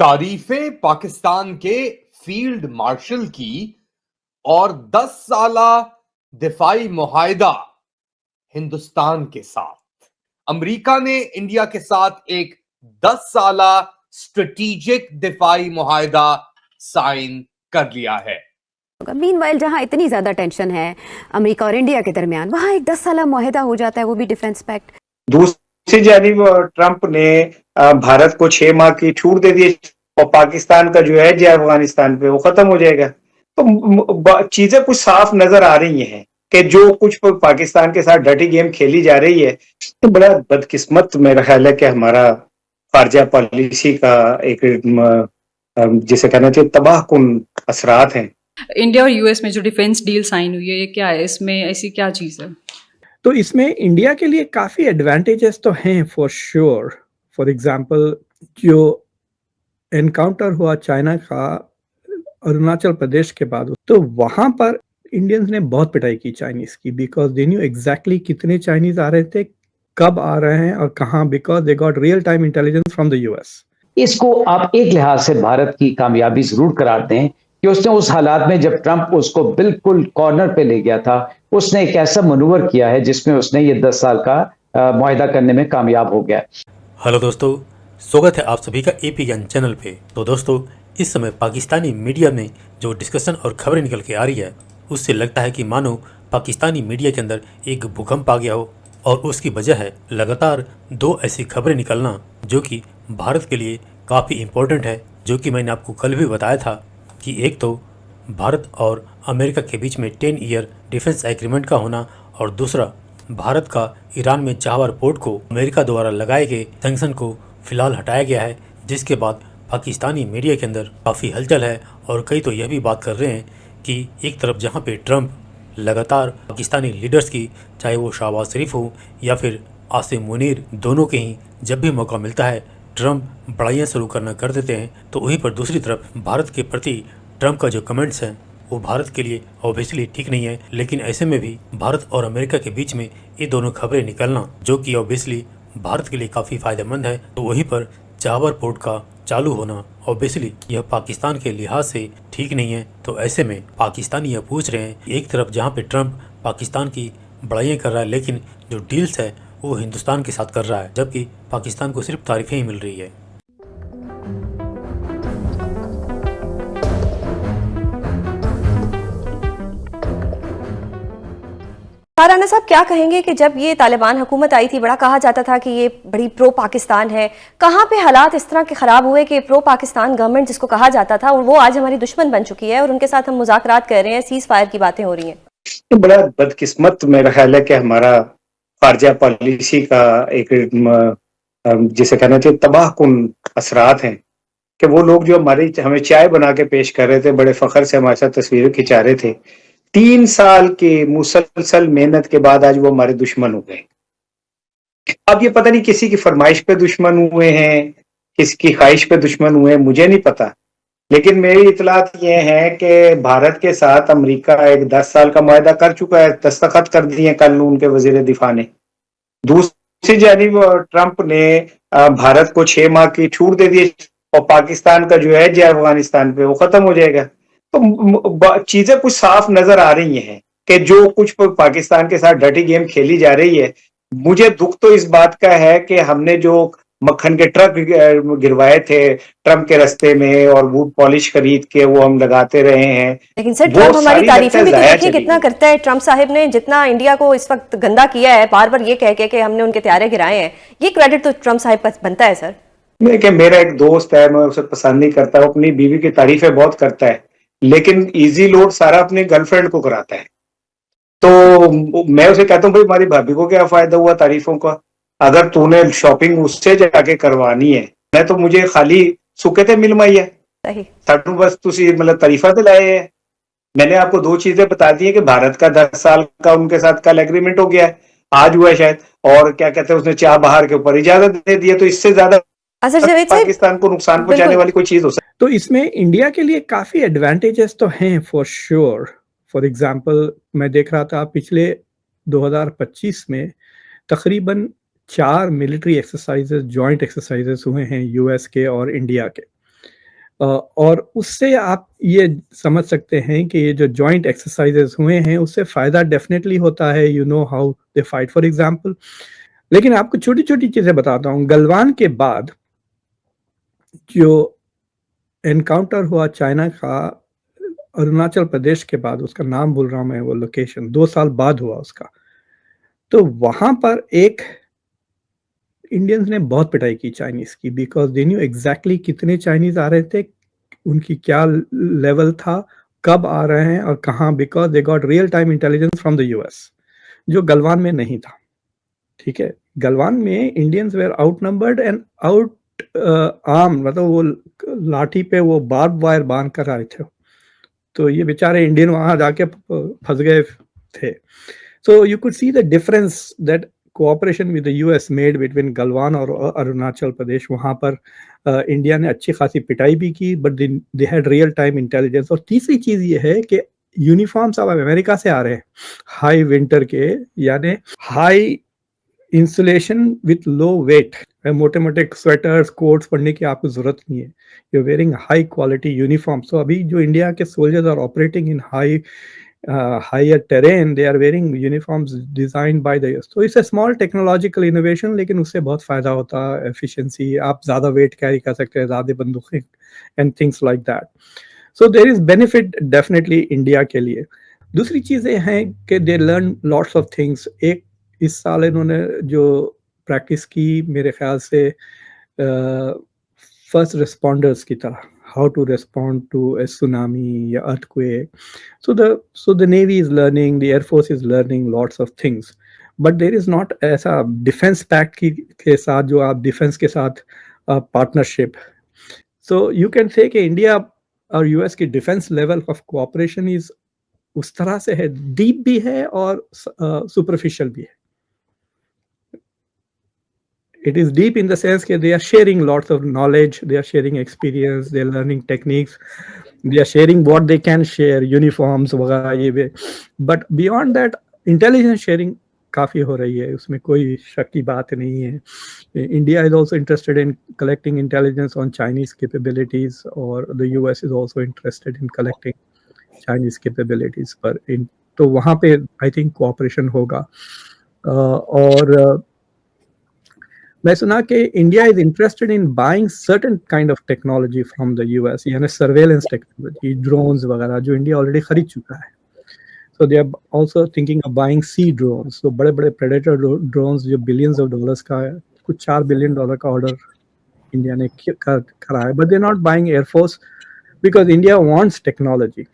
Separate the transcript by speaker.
Speaker 1: तारीफें पाकिस्तान के field marshal की और 10 साला दिफाई मुआहदा हिंदुस्तान के साथ। अमेरिका ने इंडिया के साथ एक 10 साला स्ट्रेटेजिक दिफाई मुआहदा साइन कर लिया है।
Speaker 2: मीनवाइल जहां इतनी ज्यादा टेंशन है अमेरिका और इंडिया के दरमियान, वहां एक 10 साला मुआहदा हो जाता है, वो भी डिफेंस पैक्ट।
Speaker 3: दूसरी जानिब ट्रंप ने भारत को 6 माह की छूट दे दी और पाकिस्तान का जो है जो अफगानिस्तान पे वो खत्म हो जाएगा। तो चीजें कुछ साफ नजर आ रही हैं कि जो कुछ पाकिस्तान के साथ डर्टी गेम खेली जा रही है, तो बड़ा बदकिस्मत मेरा ख्याल है कि हमारा खारजा पॉलिसी का एक जिसे कहना चाहिए तबाहकुन असरात हैं।
Speaker 4: इंडिया और यूएस में जो डिफेंस डील साइन हुई है, ये क्या है? इसमें ऐसी क्या चीज है?
Speaker 5: तो इसमें इंडिया के लिए काफ़ी एडवांटेजेस तो हैं फॉर श्योर। फॉर एग्जांपल, जो एनकाउंटर हुआ चाइना का अरुणाचल प्रदेश के बाद, तो वहाँ पर इंडियंस ने बहुत पिटाई की चाइनीज़ की, बिकॉज दे न्यू एग्जैक्टली कितने चाइनीज़ आ रहे थे, कब आ रहे हैं और कहाँ, because they got real time intelligence from the US.
Speaker 6: इसको आप एक लिहाज से भारत की कामयाबी जरूर करार दें कि उसने उस हालात में जब ट्रंप उसको बिल्कुल कॉर्नर पे ले गया था, उसने एक ऐसा मनूवर किया है जिसमें उसने ये 10 साल का मुआहदा करने में कामयाब हो गया।
Speaker 7: हेलो दोस्तों, स्वागत है आप सभी का एपी ज्ञान चैनल पे। तो दोस्तों, इस समय पाकिस्तानी मीडिया में जो डिस्कशन और खबरें निकल के आ रही है, उससे लगता है कि मानो पाकिस्तानी मीडिया के अंदर एक भूकंप आ गया हो, और उसकी वजह है लगातार 2 ऐसी खबरें निकलना जो कि भारत के लिए काफ़ी इम्पोर्टेंट है। जो कि मैंने आपको कल भी बताया था कि एक तो भारत और अमेरिका के बीच में 10 ईयर डिफेंस एग्रीमेंट का होना, और दूसरा भारत का ईरान में चाबहार पोर्ट को अमेरिका द्वारा लगाए गए सैंक्शन को फिलहाल हटाया गया है, जिसके बाद पाकिस्तानी मीडिया के अंदर काफ़ी हलचल है। और कई तो यह भी बात कर रहे हैं कि एक तरफ जहाँ पे ट्रंप लगातार पाकिस्तानी लीडर्स की, चाहे वो शहबाज शरीफ हो या फिर आसिम मुनीर, दोनों के ही जब भी मौका मिलता है ट्रंप बड़ाइयाँ शुरू करना कर देते हैं, तो वहीं पर दूसरी तरफ भारत के प्रति ट्रंप का जो कमेंट्स हैं वो भारत के लिए ऑब्वियसली ठीक नहीं है। लेकिन ऐसे में भी भारत और अमेरिका के बीच में ये दोनों खबरें निकलना जो कि ऑब्वियसली भारत के लिए काफ़ी फ़ायदेमंद है, तो वहीं पर चाबहार पोर्ट का चालू होना ऑब्वियसली यह पाकिस्तान के लिहाज से ठीक नहीं है। तो ऐसे में पाकिस्तानी यह पूछ रहे हैं, एक तरफ जहाँ पे ट्रंप पाकिस्तान की बड़ाइयाँ कर रहा है, लेकिन जो डील्स है वो हिंदुस्तान के साथ कर रहा है, जबकि पाकिस्तान को सिर्फ तारीफें ही मिल रही है।
Speaker 8: राना साहब, क्या कहेंगे कि जब ये तालिबान हुकूमत आई थी, बड़ा कहा जाता था कि ये बड़ी प्रो पाकिस्तान है, कहाँ पे हालात इस तरह के खराब हुए कि प्रो पाकिस्तान गवर्नमेंट जिसको कहा जाता था वो आज हमारी दुश्मन बन चुकी है और उनके साथ हम मुज़ाकरात कर रहे हैं, सीज फायर की बातें हो रही हैं।
Speaker 3: तो बड़ा बदकिस्मत मेरा ख्याल है कि हमारा खारजा पॉलिसी का एक जिसे कहना चाहिए तबाहकुन असरात हैं कि वो लोग जो हमें चाय बना के पेश कर रहे थे, बड़े फख्र से हमारे साथ तस्वीरें खिंचा रहे थे, 3 साल की मुसलसल मेहनत के बाद आज वो हमारे दुश्मन हो गए। अब ये पता नहीं किसी की फरमाइश पे दुश्मन हुए हैं, किसकी ख्वाहिश पे दुश्मन हुए हैं, मुझे नहीं पता। लेकिन मेरी इतलात ये है कि भारत के साथ अमेरिका एक 10 साल का मुआहदा कर चुका है, दस्तखत कर दिए कल उनके वजीर दिफा ने। दूसरी जानिब ट्रंप ने भारत को 6 माह की छूट दे दी और पाकिस्तान का जो है जो अफगानिस्तान पे वो खत्म हो जाएगा। तो चीजें कुछ साफ नजर आ रही हैं कि जो कुछ पाकिस्तान के साथ डर्टी गेम खेली जा रही है। मुझे दुख तो इस बात का है कि हमने जो मक्खन के ट्रक गिरवाए थे ट्रंप के रास्ते में और वुड पॉलिश खरीद के वो हम लगाते रहे हैं,
Speaker 8: लेकिन सर ट्रंप हमारी तारीफें भी तो देखिए कितना करता है। ट्रंप साहिब ने जितना इंडिया को इस वक्त गंदा किया है, बार बार ये कह के कि हमने उनके त्यारे गिराए हैं, ये क्रेडिट तो ट्रंप साहिब पर बनता है। सर
Speaker 3: मेरा एक दोस्त है, मैं उसे पसंद नहीं करता, वो अपनी बीवी की तारीफें बहुत करता है, लेकिन इजी लोड सारा अपनी गर्लफ्रेंड को कराता है। तो मैं उसे कहता हूँ भाई हमारी भाभी को क्या फायदा हुआ तारीफों का, अगर तूने शॉपिंग उससे जाके करवानी है, मैं तो मुझे खाली सुके थे मिल माई है, साडू बस तुसी मतलब तारीफा तो लाए है। मैंने आपको 2 चीजें बता दी है कि भारत का 10 साल का उनके साथ कल एग्रीमेंट हो गया है, आज हुआ है शायद, और क्या कहते हैं उसने चाबहार के ऊपर इजाजत दे दी है। तो इससे ज्यादा पाकिस्तान को नुकसान पहुंचाने वाली कोई चीज हो सकती है।
Speaker 5: तो इसमें इंडिया के लिए काफी एडवांटेजेस तो हैं फॉर श्योर। फॉर एग्जांपल, मैं देख रहा था पिछले 2025 में तकरीबन 4 मिलिट्री एक्सरसाइजेस, जॉइंट एक्सरसाइजेस हुए हैं यूएस के और इंडिया के। और उससे आप ये समझ सकते हैं कि ये जो जॉइंट एक्सरसाइजेस हुए हैं उससे फायदा डेफिनेटली होता है, you know how they fight for example. लेकिन आपको छोटी छोटी चीजें बताता हूँ। गलवान के बाद जो एनकाउंटर हुआ चाइना का अरुणाचल प्रदेश के बाद, उसका नाम भूल रहा हूं मैं, वो लोकेशन 2 साल बाद हुआ उसका, तो वहां पर एक इंडियंस ने बहुत पिटाई की चाइनीज की, बिकॉज दे न्यू एग्जैक्टली कितने चाइनीज आ रहे थे, उनकी क्या लेवल था, कब आ रहे हैं और कहाँ, because they got real time intelligence from the US, जो गलवान में नहीं था। ठीक है, गलवान में Indians were outnumbered and out arm, मतलब वो लाठी पे वो बार्ब वायर बांध कर आए थे, तो ये बेचारे इंडियन वहां जाके फंस गए थे। So you could see the difference that cooperation with the US made between Galwan और अरुणाचल प्रदेश। वहां पर इंडिया ने अच्छी खासी पिटाई भी की, but they had real time intelligence. और तीसरी चीज ये है कि यूनिफॉर्म्स अब अमेरिका से आ रहे हैं, हाई विंटर के, यानी high insulation with low weight, मोटे मोटे स्वेटर्स कोट्स पहनने की आपको जरूरत नहीं है, you are wearing high quality uniform. So अभी जो इंडिया के soldiers are operating in higher terrain, they are wearing uniforms designed by the US. तो इससे स्मॉल टेक्नोलॉजिकल इनोवेशन, लेकिन उससे बहुत फायदा होता है, एफिशिएंसी, आप ज्यादा वेट कैरी कर सकते हैं, ज्यादा बंदूकें and things like that. So there is benefit definitely India के लिए। दूसरी चीजें हैं कि they learn lots of things. एक इस साल इन्होंने जो प्रैक्टिस की मेरे ख्याल से फर्स्ट रिस्पॉन्डर्स की तरह, how to respond to a tsunami, earthquake. So the Navy is learning, the Air Force is learning lots of things. But there is not ऐसा डिफेंस पैक्ट के साथ जो आप डिफेंस के साथ partnership. So you can say कि India और US की defence level of cooperation is उस तरह से है, डीप भी है और सुपरफिशियल भी है। It is deep in the sense that they are sharing lots of knowledge, they are sharing experience, they are learning techniques, they are sharing what they can share, uniforms वगैरह ये भी। But beyond that, intelligence sharing काफ़ी हो रही है, उसमें कोई शक की बात नहीं है। India is also interested in collecting intelligence on Chinese capabilities, और the US is also interested in collecting Chinese capabilities। पर तो वहाँ पे I think cooperation होगा। और मैं सुना कि India is interested in buying certain kind of technology from the US, यानी सर्वेलेंस टेक्नोलॉजी, ड्रोन्स वगैरह, जो इंडिया ऑलरेडी खरीद चुका है। So they are also thinking of buying sea drones, तो बड़े बड़े प्रेडेटर ड्रोन्स जो बिलियंस ऑफ डॉलर्स का है, कुछ $4 बिलियन का ऑर्डर इंडिया ने करा है। But they are not buying air force because India wants technology.